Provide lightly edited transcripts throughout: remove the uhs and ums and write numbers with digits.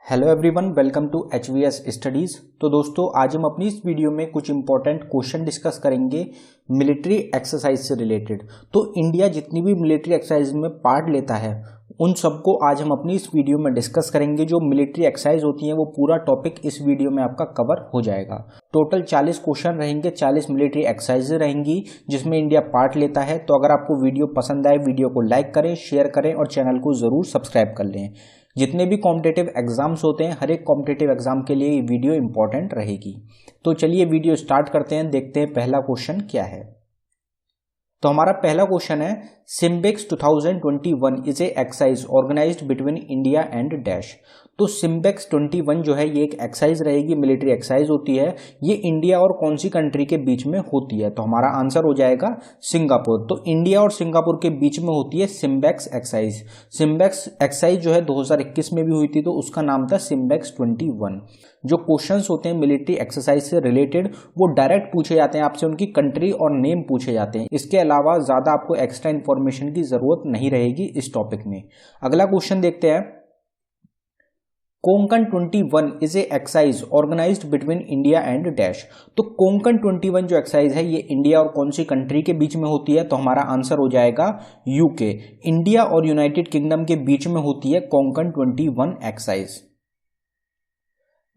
Hello everyone, welcome to HVS studies. तो दोस्तों, आज हम अपनी इस वीडियो में कुछ इंपॉर्टेंट क्वेश्चन डिस्कस करेंगे मिलिट्री एक्सरसाइज से रिलेटेड। तो इंडिया जितनी भी मिलिट्री एक्सरसाइज में पार्ट लेता है उन सबको आज हम अपनी इस वीडियो में डिस्कस करेंगे। जो मिलिट्री एक्सरसाइज होती हैं वो पूरा टॉपिक इस वीडियो में आपका कवर हो जाएगा। टोटल 40 क्वेश्चन रहेंगे, 40 मिलिट्री एक्सरसाइज रहेंगी जिसमें इंडिया पार्ट लेता है। तो अगर आपको वीडियो पसंद आए, वीडियो को लाइक करें, शेयर करें और चैनल को ज़रूर सब्सक्राइब कर लें। जितने भी कॉम्पिटिटिव एग्जाम्स होते हैं, हर एक कॉम्पिटिटिव एग्जाम के लिए ये वीडियो इंपॉर्टेंट रहेगी। तो चलिए वीडियो स्टार्ट करते हैं, देखते हैं पहला क्वेश्चन क्या है। तो हमारा पहला क्वेश्चन है, SIMBEX 2021 is a exercise organised between India and dash. तो सिम्बेक्स 21 जो है ये एक एक्सरसाइज रहेगी, मिलिट्री एक्सरसाइज होती है। ये इंडिया और कौन सी कंट्री के बीच में होती है? तो हमारा आंसर हो जाएगा सिंगापुर। तो इंडिया और सिंगापुर के बीच में होती है सिम्बेक्स एक्सरसाइज। सिम्बेक्स एक्सरसाइज जो है 2021 में भी हुई थी, तो उसका नाम था सिम्बेक्स 21। जो क्वेश्चंस होते हैं मिलिट्री एक्सरसाइज से रिलेटेड वो डायरेक्ट पूछे जाते हैं आपसे, उनकी कंट्री और नेम पूछे जाते हैं। इसके अलावा ज़्यादा आपको एक्स्ट्रा इन्फॉर्मेशन की ज़रूरत नहीं रहेगी इस टॉपिक में। अगला क्वेश्चन देखते हैं, Konkan 21 is a exercise organised between India and dash. तो कोंकण 21 जो एक्सरसाइज है ये इंडिया और कौन सी कंट्री के बीच में होती है? तो हमारा आंसर हो जाएगा यूके। इंडिया और यूनाइटेड किंगडम के बीच में होती है Konkan 21 exercise.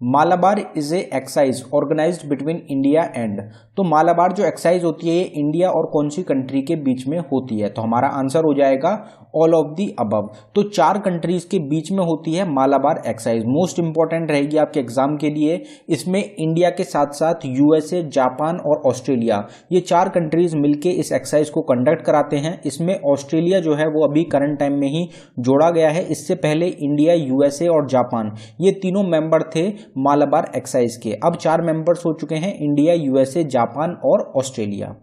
Malabar is a exercise organised between India and. तो मालाबार जो एक्सरसाइज होती है ये इंडिया और कौन सी कंट्री के बीच में होती है? तो हमारा आंसर हो जाएगा ऑल ऑफ दी अबव। तो 4 कंट्रीज के बीच में होती है मालाबार एक्सरसाइज। मोस्ट इंपॉर्टेंट रहेगी आपके एग्जाम के लिए। इसमें इंडिया के साथ साथ यूएसए, जापान और ऑस्ट्रेलिया, ये 4 कंट्रीज मिलके इस एक्सरसाइज को कंडक्ट कराते हैं। इसमें ऑस्ट्रेलिया जो है वो अभी करंट टाइम में ही जोड़ा गया है। इससे पहले इंडिया, यूएसए और जापान ये तीनों मेंबर थे मालाबार एक्सरसाइज के। अब 4 मेंबर्स हो चुके हैं, इंडिया, यूएसए, जापान और Australia.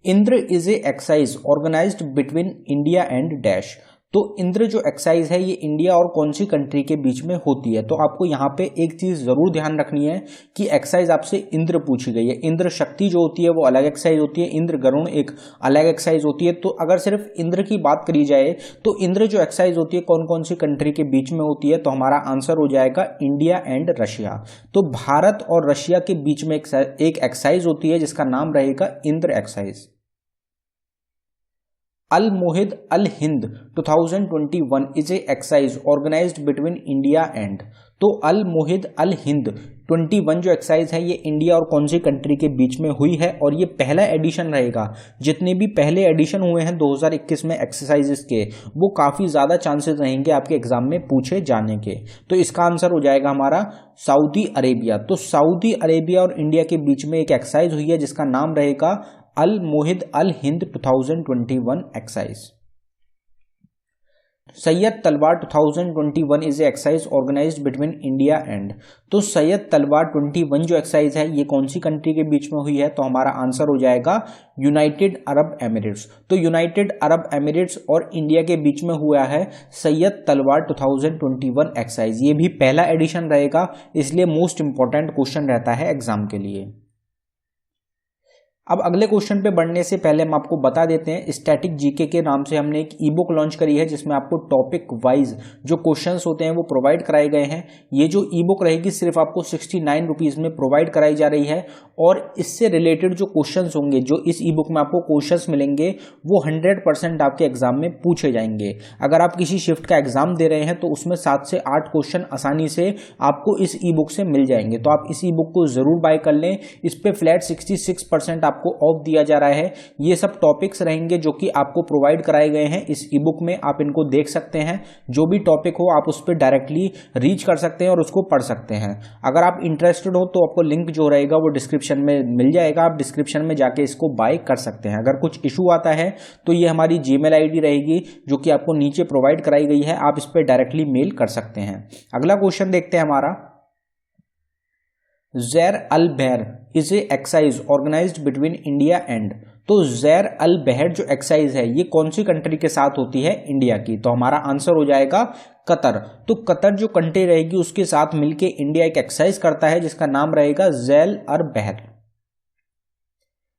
Indra is a exercise organised between India and dash. तो इंद्र जो एक्सरसाइज है ये इंडिया और कौन सी कंट्री के बीच में होती है? तो आपको यहाँ पे एक चीज जरूर ध्यान रखनी है कि एक्सरसाइज आपसे इंद्र पूछी गई है। इंद्र शक्ति जो होती है वो अलग एक्सरसाइज होती है, इंद्र गरुण एक अलग एक्सरसाइज होती है। तो अगर सिर्फ इंद्र की बात करी जाए तो इंद्र जो एक्सरसाइज होती है कौन कौन सी कंट्री के बीच में होती है? तो हमारा आंसर हो जाएगा इंडिया एंड रशिया। तो भारत और रशिया के बीच में एक एक्सरसाइज होती है जिसका नाम रहेगा Indra exercise. Al Mohed Al Hind 2021 is a exercise organised between India and. तो अल मोहिद अल हिंद 21 जो एक्सरसाइज है ये इंडिया और कौन सी कंट्री के बीच में हुई है? और ये पहला एडिशन रहेगा। जितने भी पहले एडिशन हुए हैं 2021 में एक्सरसाइजेस के, वो काफ़ी ज़्यादा चांसेस रहेंगे आपके एग्जाम में पूछे जाने के। तो इसका आंसर हो जाएगा हमारा सऊदी अरेबिया। तो सऊदी अरेबिया और इंडिया के बीच में एक एक्सरसाइज हुई है जिसका नाम रहेगा Al Mohed Al Hind 2021 exercise. Zayed Talwar 2021 is a exercise organised between India and. तो सैयद तलवार 21 जो एक्सरसाइज है ये कौन सी कंट्री के बीच में हुई है? तो हमारा आंसर हो जाएगा यूनाइटेड अरब एमिरेट्स। तो यूनाइटेड अरब एमिरेट्स और इंडिया के बीच में हुआ है सैयद तलवार 2021 एक्सरसाइज। ये भी पहला एडिशन रहेगा, इसलिए मोस्ट इंपॉर्टेंट क्वेश्चन रहता है एग्जाम के लिए। अब अगले क्वेश्चन पे बढ़ने से पहले हम आपको बता देते हैं, स्टैटिक जीके के नाम से हमने एक ई बुक लॉन्च करी है जिसमें आपको टॉपिक वाइज जो क्वेश्चंस होते हैं वो प्रोवाइड कराए गए हैं। ये जो ई बुक रहेगी सिर्फ आपको 69 रुपीज़ में प्रोवाइड कराई जा रही है। और इससे रिलेटेड जो क्वेश्चंस होंगे, जो इस ई बुक में आपको क्वेश्चंस मिलेंगे वो 100% आपके एग्जाम में पूछे जाएंगे। अगर आप किसी शिफ्ट का एग्जाम दे रहे हैं तो उसमें 7 से 8 क्वेश्चन आसानी से आपको इस ई बुक से मिल जाएंगे। तो आप इस ई बुक को जरूर बाय कर लें। इस पर फ्लैट 66% आपको ऑफ दिया जा रहा है। ये सब टॉपिक्स रहेंगे जो कि आपको प्रोवाइड कराए गए हैं इस ई बुक में। आप इनको देख सकते हैं, जो भी टॉपिक हो आप उस पर डायरेक्टली रीच कर सकते हैं और उसको पढ़ सकते हैं। अगर आप इंटरेस्टेड हो तो आपको लिंक जो रहेगा वो डिस्क्रिप्शन में मिल जाएगा। आप डिस्क्रिप्शन में जाके इसको बाय कर सकते हैं। अगर कुछ इशू आता है तो ये हमारी जीमेल आईडी रहेगी जो कि आपको नीचे प्रोवाइड कराई गई है, आप इस पर डायरेक्टली मेल कर सकते हैं। अगला क्वेश्चन देखते हैं हमारा, Zair Al Bahr is a exercise organised between India and. तो ज़ैर अल बहर जो एक्सरसाइज है ये कौन सी कंट्री के साथ होती है? इंडिया की। तो हमारा आंसर हो जाएगा कतर। तो कतर जो कंट्री रहेगी उसके साथ मिलके इंडिया एक एक्सरसाइज करता है जिसका नाम रहेगा Zair Al Bahr.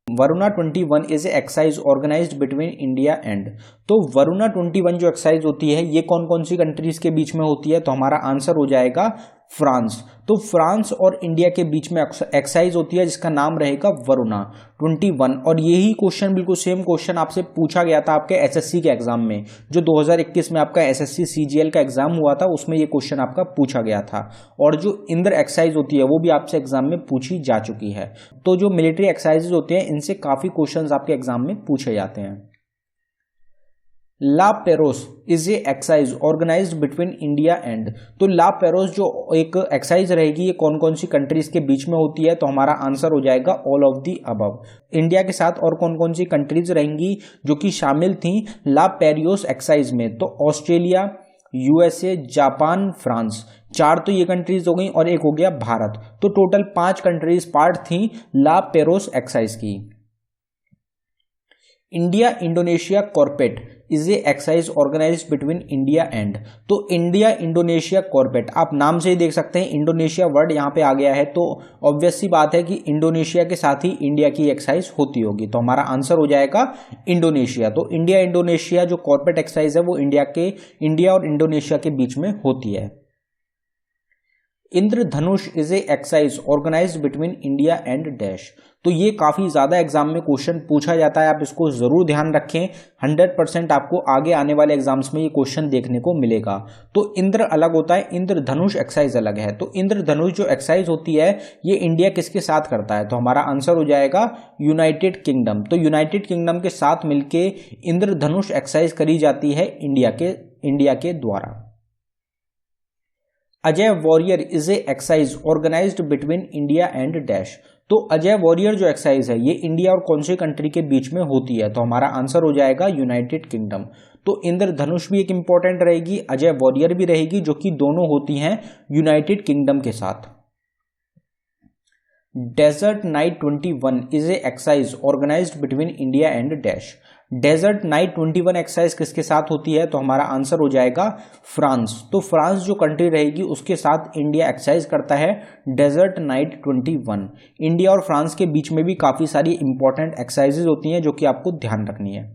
Varuna 21 is a exercise organised between India and, तो वरुणा 21 जो एक्सरसाइज होती है ये कौन कौन सी कंट्रीज के बीच में होती है, तो हमारा आंसर हो जाएगा फ्रांस। तो फ्रांस और इंडिया के बीच में एक्सरसाइज होती है जिसका नाम रहेगा वरुणा 21। और यही क्वेश्चन, बिल्कुल सेम क्वेश्चन आपसे पूछा गया था आपके एसएससी के एग्जाम में, जो 2021 में आपका एसएससी सीजीएल का एग्जाम हुआ था, उसमें ये क्वेश्चन आपका पूछा गया था। और जो इंद्र एक्सरसाइज होती है वो भी आपसे एग्जाम में पूछी जा चुकी है। तो जो मिलिट्री एक्सरसाइजेज होते हैं इनसे काफी क्वेश्चन आपके एग्जाम में पूछे जाते हैं। La Perouse is a exercise organised between India and, तो ला पेरोस जो एक एक्सरसाइज रहेगी ये कौन कौन सी कंट्रीज के बीच में होती है, तो हमारा आंसर हो जाएगा all of the above. India के साथ और कौन कौन सी कंट्रीज रहेंगी जो कि शामिल थी ला पेरियोस एक्सरसाइज में, तो ऑस्ट्रेलिया, यूएसए, जापान, फ्रांस, 4 तो ये कंट्रीज हो गई और एक हो गया भारत। तो टोटल 5 कंट्रीज पार्ट थी ला पेरोस एक्सरसाइज की। India Indonesia CORPAT is a exercise organised between India and, तो इंडिया इंडोनेशिया कॉर्पेट, आप नाम से ही देख सकते हैं इंडोनेशिया वर्ड यहाँ पे आ गया है, तो ऑब्वियस सी बात है कि इंडोनेशिया के साथ ही इंडिया की एक्सरसाइज होती होगी। तो हमारा आंसर हो जाएगा इंडोनेशिया। तो इंडिया इंडोनेशिया जो कॉर्पेट एक्सरसाइज है वो इंडिया और इंडोनेशिया के बीच में होती है। Indradhanush is a exercise organised between India and dash, तो ये काफी ज्यादा एग्जाम में क्वेश्चन पूछा जाता है, आप इसको जरूर ध्यान रखें। 100% आपको आगे आने वाले एग्जाम्स में ये क्वेश्चन देखने को मिलेगा। तो इंद्र अलग होता है, इंद्रधनुष एक्सरसाइज अलग है। तो इंद्रधनुष जो एक्सरसाइज होती है ये इंडिया किसके साथ करता है, तो हमारा आंसर हो जाएगा यूनाइटेड किंगडम। तो यूनाइटेड किंगडम के साथ मिलके इंद्रधनुष एक्सरसाइज करी जाती है इंडिया के द्वारा। Ajeya Warrior is a exercise organised between India and dash, तो अजय वॉरियर जो एक्सरसाइज है ये इंडिया और कौन सी कंट्री के बीच में होती है, तो हमारा आंसर हो जाएगा यूनाइटेड किंगडम। तो इंद्रधनुष भी एक इंपॉर्टेंट रहेगी, अजय वॉरियर भी रहेगी, जो कि दोनों होती हैं यूनाइटेड किंगडम के साथ। Desert Knight 21 is a exercise organised between India and dash, Desert Knight 21 exercise किसके साथ होती है, तो हमारा आंसर हो जाएगा फ्रांस। तो फ्रांस जो कंट्री रहेगी उसके साथ इंडिया एक्सरसाइज करता है डेजर्ट नाइट 21। इंडिया और फ्रांस के बीच में भी काफी सारी इंपॉर्टेंट एक्सरसाइजेज होती हैं जो कि आपको ध्यान रखनी है।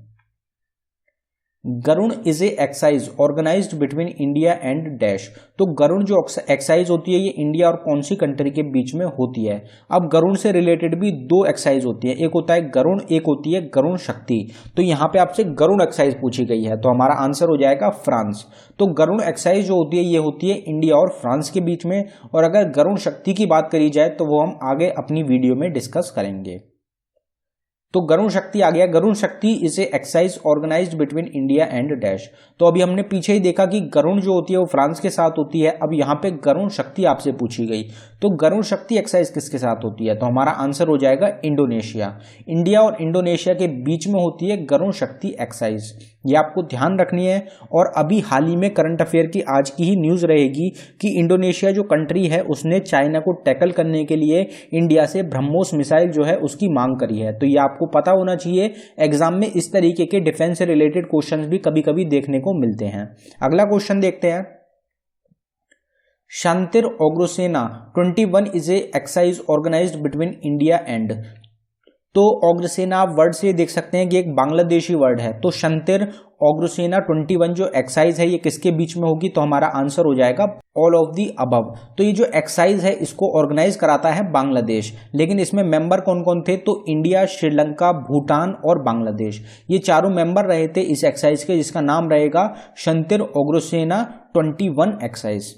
Garuda is a exercise organised between India and dash, तो गरुण जो एक्सरसाइज होती है ये इंडिया और कौन सी कंट्री के बीच में होती है। अब गरुण से रिलेटेड भी 2 एक्सरसाइज होती है, एक होता है गरुण, एक होती है गरुण शक्ति। तो यहाँ पे आपसे गरुण एक्सरसाइज पूछी गई है, तो हमारा आंसर हो जाएगा फ्रांस। तो गरुण एक्सरसाइज जो होती है ये होती है इंडिया और फ्रांस के बीच में, और अगर गरुण शक्ति की बात करी जाए तो वो हम आगे अपनी वीडियो में डिस्कस करेंगे। तो गरुण शक्ति आ गया। Garuda Shakti is a exercise organised between India and dash, तो अभी हमने पीछे ही देखा कि गरुण जो होती है वो फ्रांस के साथ होती है, अब यहाँ पे गरुण शक्ति आपसे पूछी गई, तो गरुण शक्ति एक्सरसाइज किसके साथ होती है, तो हमारा आंसर हो जाएगा इंडोनेशिया। इंडिया और इंडोनेशिया के बीच में होती है गरुण शक्ति एक्सरसाइज, ये आपको ध्यान रखनी है। और अभी हाल ही में करंट अफेयर की आज की ही न्यूज रहेगी कि इंडोनेशिया जो कंट्री है उसने चाइना को टैकल करने के लिए इंडिया से ब्रह्मोस मिसाइल जो है उसकी मांग करी है। तो ये आपको पता होना चाहिए, एग्जाम में इस तरीके के डिफेंस से रिलेटेड क्वेश्चंस भी कभी कभी देखने को मिलते हैं। अगला क्वेश्चन देखते हैं। Shantir Ogroshena 21 is a exercise organised between India and, तो ओग्रसेना वर्ड से देख सकते हैं कि एक बांग्लादेशी वर्ड है। तो शांतिर ओग्रसेना 21 जो एक्सरसाइज है ये किसके बीच में होगी, तो हमारा आंसर हो जाएगा ऑल ऑफ दी अबव। तो ये जो एक्सरसाइज है इसको ऑर्गेनाइज कराता है बांग्लादेश, लेकिन इसमें मेंबर कौन कौन थे, तो इंडिया, श्रीलंका, भूटान और बांग्लादेश, ये चारों मेंबर रहे थे इस एक्सरसाइज के, जिसका नाम रहेगा Shantir Ogroshena 21 exercise.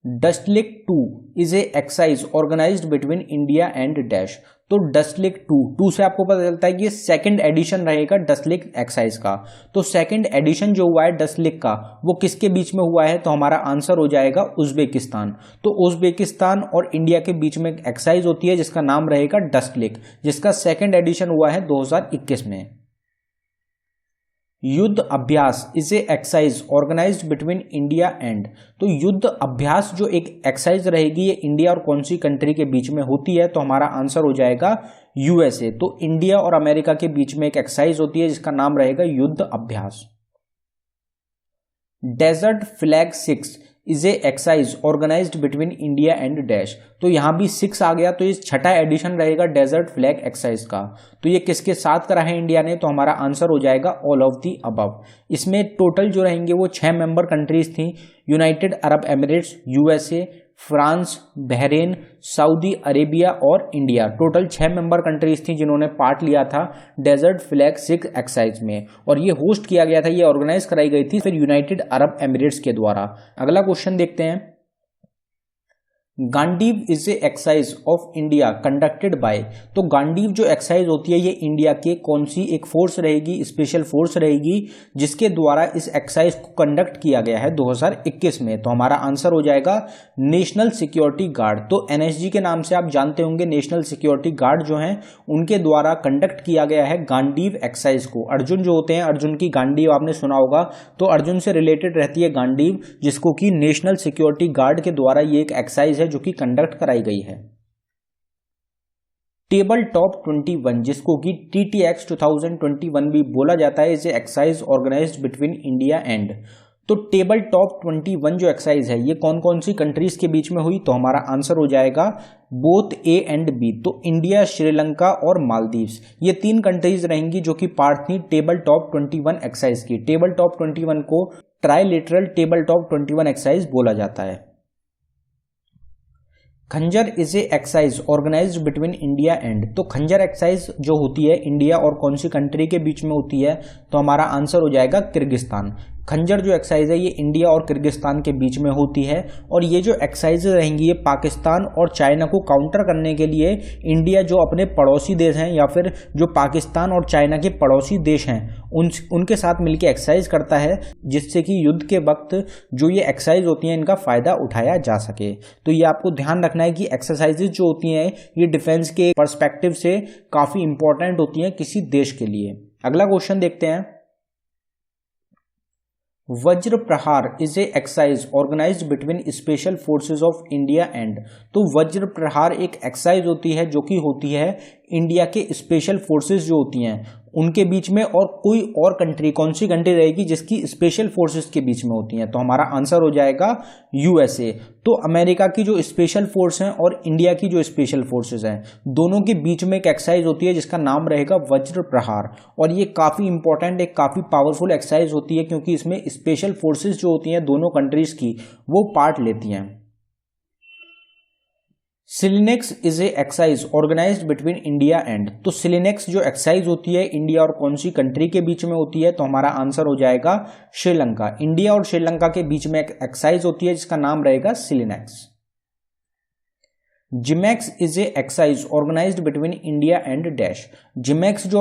Dustlik 2 is a exercise organised between India and dash, तो डस्टलिक 2 से आपको पता चलता है कि ये सेकंड एडिशन रहेगा डस्टलिक एक्सरसाइज का। तो सेकंड एडिशन जो हुआ है डस्टलिक का वो किसके बीच में हुआ है, तो हमारा आंसर हो जाएगा उज्बेकिस्तान। तो उज्बेकिस्तान और इंडिया के बीच में एक एक्सरसाइज होती है जिसका नाम रहेगा डस्टलिक, जिसका सेकंड एडिशन हुआ है 2021 में। Yudh Abhyas is a exercise organised between India and, तो युद्ध अभ्यास जो एक एक्सरसाइज रहेगी ये इंडिया और कौन सी कंट्री के बीच में होती है, तो हमारा आंसर हो जाएगा यूएसए। तो इंडिया और अमेरिका के बीच में एक एक्सरसाइज होती है जिसका नाम रहेगा Yudh Abhyas. Desert Flag 6 is a exercise organised between India and dash. तो यहाँ भी 6 आ गया, तो ये छठा एडिशन रहेगा डेजर्ट फ्लैग एक्सरसाइज का। तो ये किसके साथ करा है इंडिया ने, तो हमारा आंसर हो जाएगा ऑल ऑफ दी अबव। इसमें टोटल जो रहेंगे वो 6 मेंबर कंट्रीज थी, United Arab Emirates, USA, France, Bahrain, Saudi Arabia और इंडिया। टोटल 6 मेंबर कंट्रीज थी जिन्होंने पार्ट लिया था डेजर्ट फ्लैग 6 एक्सरसाइज में, और ये होस्ट किया गया था, ये ऑर्गेनाइज कराई गई थी फिर यूनाइटेड अरब एमिरेट्स के द्वारा। अगला क्वेश्चन देखते हैं, Gandiva is a exercise of India conducted by. तो गांडीव जो एक्सरसाइज होती है ये इंडिया के कौन सी एक फोर्स रहेगी, स्पेशल फोर्स रहेगी, जिसके द्वारा इस एक्सरसाइज को कंडक्ट किया गया है 2021 में। तो हमारा आंसर हो जाएगा नेशनल सिक्योरिटी गार्ड। तो एनएसजी के नाम से आप जानते होंगे, नेशनल सिक्योरिटी गार्ड जो हैं उनके द्वारा कंडक्ट किया गया है गांडीव एक्सरसाइज को। अर्जुन जो होते हैं, अर्जुन की गांडीव आपने सुना होगा, तो अर्जुन से रिलेटेड रहती है गांडीव, जिसको कि नेशनल सिक्योरिटी गार्ड के द्वारा ये एक एक्सरसाइज है जो कि कंडक्ट कराई गई है। टेबल टॉप 21 जिसको कि TTX 2021 भी बोला जाता है, is a exercise organised between India and. तो टेबल टॉप 21 जो एक्सरसाइज है ये कौन कौन सी कंट्रीज के बीच में हुई, तो हमारा आंसर हो जाएगा बोथ ए एंड बी। तो इंडिया, श्रीलंका और मालदीव्स, ये 3 कंट्रीज रहेंगी जो कि पार्ट थी टेबल टॉप 21 एक्सरसाइज की। टेबल टॉप 21 को ट्राइलेटरल टेबल टॉप 21 एक्सरसाइज बोला जाता है। Khanjar is a exercise organised between India and. तो खंजर एक्सरसाइज जो होती है इंडिया और कौन सी कंट्री के बीच में होती है, तो हमारा आंसर हो जाएगा किर्गिस्तान। खंजर जो एक्सरसाइज है ये इंडिया और किर्गिस्तान के बीच में होती है, और ये जो एक्सरसाइज रहेंगी ये पाकिस्तान और चाइना को काउंटर करने के लिए इंडिया जो अपने पड़ोसी देश हैं या फिर जो पाकिस्तान और चाइना के पड़ोसी देश हैं उनके साथ मिलकर एक्सरसाइज करता है, जिससे कि युद्ध के वक्त जो ये एक्सरसाइज होती हैं इनका फायदा उठाया जा सके। तो ये आपको ध्यान रखना है कि एक्सरसाइजेज जो होती हैं ये डिफेंस के पर्सपेक्टिव से काफी इंपॉर्टेंट होती हैं किसी देश के लिए। अगला क्वेश्चन देखते हैं, Vajra Prahar is a exercise organised between special forces of India and. तो वज्र प्रहार एक एक्सरसाइज होती है जो कि होती है इंडिया के स्पेशल फोर्सेज जो होती हैं उनके बीच में, और कोई और कंट्री, कौन सी कंट्री रहेगी जिसकी स्पेशल फोर्सेस के बीच में होती हैं, तो हमारा आंसर हो जाएगा यूएसए। तो अमेरिका की जो स्पेशल फोर्स हैं और इंडिया की जो स्पेशल फोर्सेस हैं दोनों के बीच में एक एक्सरसाइज होती है जिसका नाम रहेगा वज्र प्रहार, और ये काफी इंपॉर्टेंट, एक काफी पावरफुल एक्सरसाइज होती है क्योंकि इसमें स्पेशल फोर्सेस जो होती हैं दोनों कंट्रीज की वो पार्ट लेती हैं। SLINEX is a exercise organised between India and. तो सिलिनेक्स जो एक्सरसाइज होती है इंडिया और कौन सी कंट्री के बीच में होती है, तो हमारा आंसर हो जाएगा श्रीलंका। इंडिया और श्रीलंका के बीच में एक एक्सरसाइज होती है जिसका नाम रहेगा SLINEX. JIMEX is a exercise organised between India and dash. JIMEX जो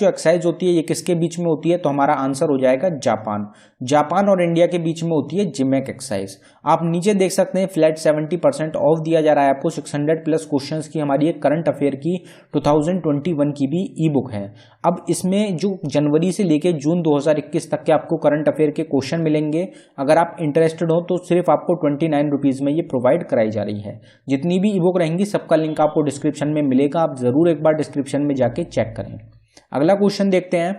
एक्सरसाइज होती है ये किसके बीच में होती है, तो हमारा आंसर हो जाएगा जापान। जापान और इंडिया के बीच में होती है जिमैक एक्सरसाइज। आप नीचे देख सकते हैं फ्लैट 70% ऑफ दिया जा रहा है आपको। 600 प्लस क्वेश्चंस की हमारी एक करंट अफेयर की 2021 की भी ई बुक है। अब इसमें जो जनवरी से लेके जून 2021 तक के आपको करंट अफेयर के क्वेश्चन मिलेंगे। अगर आप इंटरेस्टेड हो तो सिर्फ आपको 29 रुपीज़ में ये प्रोवाइड कराई जा रही है। जितनी भी ई बुक रहेंगी सबका लिंक आपको डिस्क्रिप्शन में मिलेगा, आप जरूर एक बार डिस्क्रिप्शन में जाके चेक करें। अगला क्वेश्चन देखते हैं,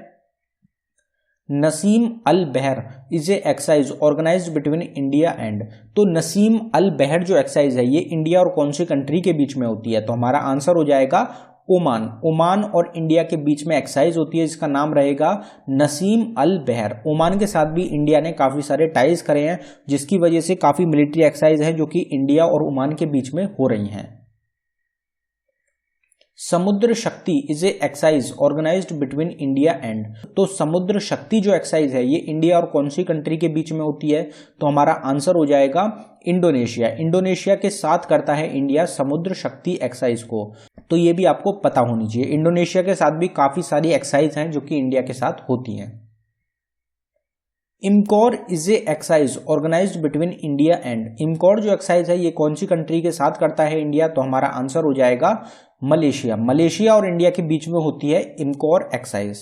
Naseem al Bahr is a exercise organised between India and. तो नसीम अल बहर जो एक्सरसाइज है ये इंडिया और कौन सी कंट्री के बीच में होती है, तो हमारा आंसर हो जाएगा ओमान। ओमान और इंडिया के बीच में एक्सरसाइज होती है जिसका नाम रहेगा नसीम अल बहर। ओमान के साथ भी इंडिया ने काफी सारे टाइज करे हैं जिसकी वजह से काफी मिलिट्री एक्सरसाइज है जो कि इंडिया और ओमान के बीच में हो रही हैं। Samudra Shakti is a exercise organised between India and. तो समुद्र शक्ति जो एक्सरसाइज है ये इंडिया और कौन सी कंट्री के बीच में होती है, तो हमारा आंसर हो जाएगा इंडोनेशिया। इंडोनेशिया के साथ करता है इंडिया समुद्र शक्ति एक्सरसाइज को, तो ये भी आपको पता होनी चाहिए। इंडोनेशिया के साथ भी काफी सारी एक्सरसाइज हैं जो कि इंडिया के साथ होती हैं। IMCOR is a exercise organised between India and. IMCOR जो एक्सरसाइज है ये कौन सी कंट्री के साथ करता है इंडिया, तो हमारा आंसर हो जाएगा मलेशिया। मलेशिया और इंडिया के बीच में होती है IMCOR exercise.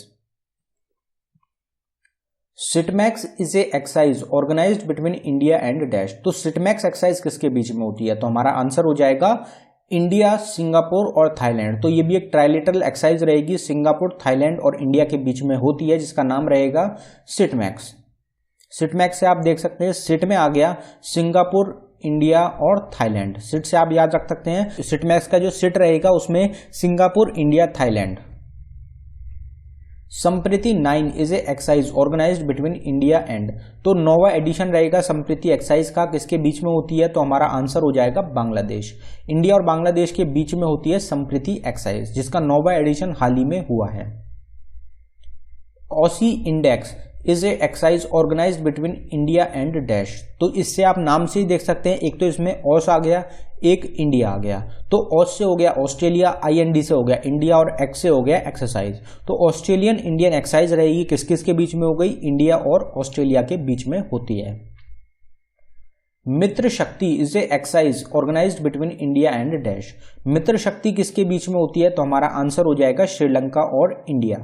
SITMEX is a exercise organised between India and dash. तो सिटमैक्स एक्सरसाइज किसके बीच में होती है, तो हमारा आंसर हो जाएगा इंडिया, सिंगापुर और थाईलैंड। तो ये भी एक ट्राइलेटरल एक्सरसाइज रहेगी, सिंगापुर, थाईलैंड और इंडिया के बीच में होती है जिसका नाम रहेगा सिटमैक्स। सिटमैक्स से आप देख सकते हैं सिट में आ गया सिंगापुर, इंडिया और थाईलैंड। सिट से आप याद रख सकते हैं, सिटमैक्स का जो सिट रहेगा उसमें Singapore, India, Thailand. Sampriti 9 is a exercise organised between India and, तो 9वां एडिशन रहेगा संप्रीति एक्सरसाइज का, किसके बीच में होती है, तो हमारा आंसर हो जाएगा बांग्लादेश। इंडिया और बांग्लादेश के बीच में होती है संप्रीति एक्सरसाइज, जिसका 9वां एडिशन हाल ही में हुआ है। AUSINDEX is a exercise organised between India and dash, तो इससे आप नाम से ही देख सकते हैं, एक तो इसमें ऑस आ गया, एक इंडिया आ गया, तो ऑस से हो गया ऑस्ट्रेलिया, आईएनडी से हो गया इंडिया और एक्स से हो गया एक्सरसाइज। तो ऑस्ट्रेलियन इंडियन एक्सरसाइज रहेगी, किस किस के बीच में हो गई, इंडिया और ऑस्ट्रेलिया के बीच में होती है। Mitra Shakti is a exercise organised between India and dash, Mitra Shakti किसके बीच में होती है, तो हमारा आंसर हो जाएगा श्रीलंका और India.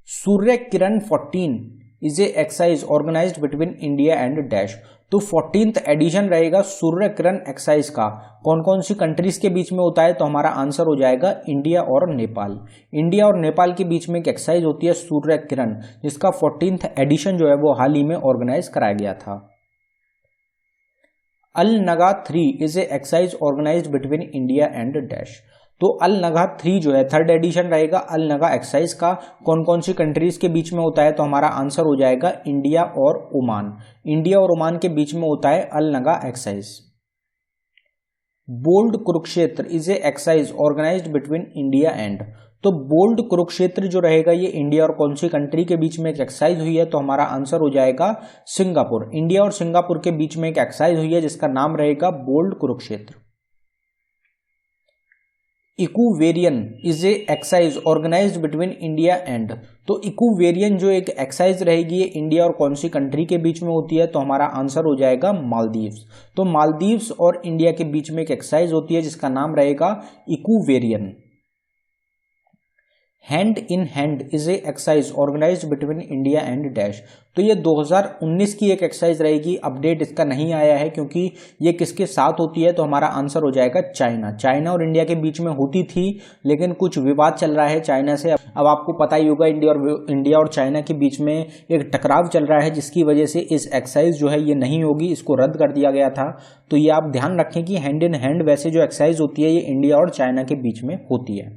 Surya Kiran 14 is a exercise organised between India and dash, तो 14th एडिशन रहेगा सूर्य किरण एक्सरसाइज का, कौन कौन सी कंट्रीज के बीच में होता है, तो हमारा आंसर हो जाएगा इंडिया और नेपाल। इंडिया और नेपाल के बीच में एक एक्सरसाइज होती है सूर्य किरण, जिसका 14th एडिशन जो है वो हाल ही में ऑर्गेनाइज कराया गया था। Al Nagah 3 is a exercise organised between India and dash, तो अल नगा 3 जो है 3rd एडिशन रहेगा अल नगा एक्सरसाइज का, कौन कौन सी कंट्रीज के बीच में होता है, तो हमारा आंसर हो जाएगा इंडिया और ओमान। इंडिया और ओमान के बीच में होता है Al Nagah exercise. Bold Kurukshetra is a exercise organised between India and, तो बोल्ड कुरुक्षेत्र जो रहेगा ये इंडिया और कौन सी कंट्री के बीच में एक एक्सरसाइज हुई है, तो हमारा आंसर हो जाएगा सिंगापुर। इंडिया और सिंगापुर के बीच में एक एक्सरसाइज हुई है जिसका नाम रहेगा Bold Kurukshetra. Ekuverin is a exercise organised between India and, तो इक्वेरियन जो एक एक्सरसाइज रहेगी ये इंडिया और कौन सी कंट्री के बीच में होती है, तो हमारा आंसर हो जाएगा मालदीव्स। तो मालदीव्स और इंडिया के बीच में एक एक्सरसाइज होती है जिसका नाम रहेगा Ekuverin. Hand in hand is a exercise organised between India and dash, तो ये 2019 की एक एक्सरसाइज रहेगी, अपडेट इसका नहीं आया है क्योंकि ये किसके साथ होती है, तो हमारा आंसर हो जाएगा चाइना। चाइना और इंडिया के बीच में होती थी लेकिन कुछ विवाद चल रहा है चाइना से, अब आपको पता ही होगा इंडिया और चाइना के बीच में एक टकराव चल रहा है जिसकी वजह से इस एक्सरसाइज जो है ये नहीं होगी, इसको रद्द कर दिया गया था। तो ये आप ध्यान रखें कि हैंड इन हैंड वैसे जो एक्सरसाइज होती है ये इंडिया और चाइना के बीच में होती है।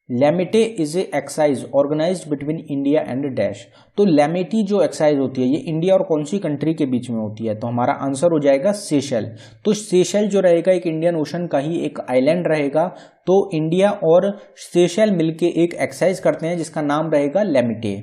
Lamitiye is a exercise organised between India and dash, तो लैमिटी जो एक्सरसाइज होती है ये इंडिया और कौन सी कंट्री के बीच में होती है, तो हमारा आंसर हो जाएगा सेशल। तो सेशल जो रहेगा एक इंडियन ओशन का ही एक आइलैंड रहेगा, तो इंडिया और सेशल मिलके एक एक्सरसाइज करते हैं जिसका नाम रहेगा Lamitiye.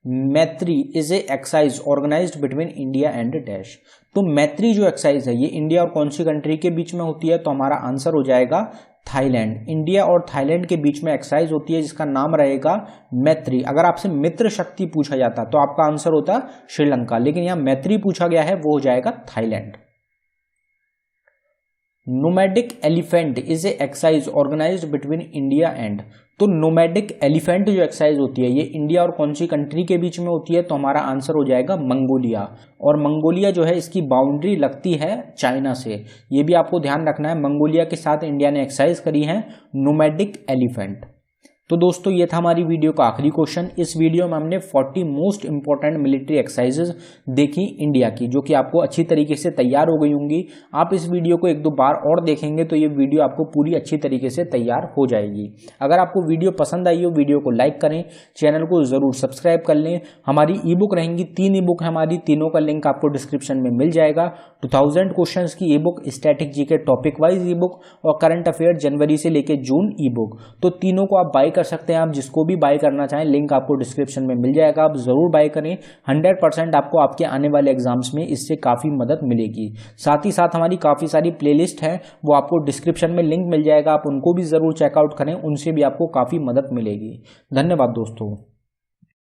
Maitree is a exercise organised between India and dash, तो मैत्री जो एक्सरसाइज है ये इंडिया और कौन सी कंट्री के बीच में होती है, तो हमारा आंसर हो जाएगा थाईलैंड। इंडिया और थाईलैंड के बीच में एक्सरसाइज होती है जिसका नाम रहेगा मैत्री। अगर आपसे मित्र शक्ति पूछा जाता तो आपका आंसर होता श्रीलंका, लेकिन यहां मैत्री पूछा गया है, वो हो जाएगा Thailand. Nomadic elephant is a exercise organised between India and, तो नोमैडिक एलिफेंट जो एक्सरसाइज होती है ये इंडिया और कौन सी कंट्री के बीच में होती है, तो हमारा आंसर हो जाएगा मंगोलिया। और मंगोलिया जो है इसकी बाउंड्री लगती है चाइना से, ये भी आपको ध्यान रखना है। मंगोलिया के साथ इंडिया ने एक्सरसाइज करी है नोमैडिक एलिफेंट। तो दोस्तों ये था हमारी वीडियो का आखिरी क्वेश्चन। इस वीडियो में हमने 40 मोस्ट इंपॉर्टेंट मिलिट्री एक्सरसाइजेज देखी इंडिया की, जो कि आपको अच्छी तरीके से तैयार हो गई होंगी। आप इस वीडियो को 1-2 बार और देखेंगे तो ये वीडियो आपको पूरी अच्छी तरीके से तैयार हो जाएगी। अगर आपको वीडियो पसंद आई हो वीडियो को लाइक करें, चैनल को जरूर सब्सक्राइब कर लें। हमारी ई बुक रहेंगी, 3 ई बुक है हमारी, तीनों का लिंक आपको डिस्क्रिप्शन में मिल जाएगा। 2000 क्वेश्चंस की ई book, static GK topic wise ई बुक और करंट अफेयर जनवरी से लेकर जून ई बुक, तो तीनों को आप बाय कर सकते हैं। आप जिसको भी बाय करना चाहें लिंक आपको डिस्क्रिप्शन में मिल जाएगा, आप जरूर बाय करें। 100% आपको आपके आने वाले एग्जाम्स में इससे काफी मदद मिलेगी। साथ ही साथ हमारी काफी सारी प्लेलिस्ट है, वो आपको डिस्क्रिप्शन में लिंक मिल जाएगा, आप उनको भी जरूर चेकआउट करें, उनसे भी आपको काफी मदद मिलेगी। धन्यवाद दोस्तों।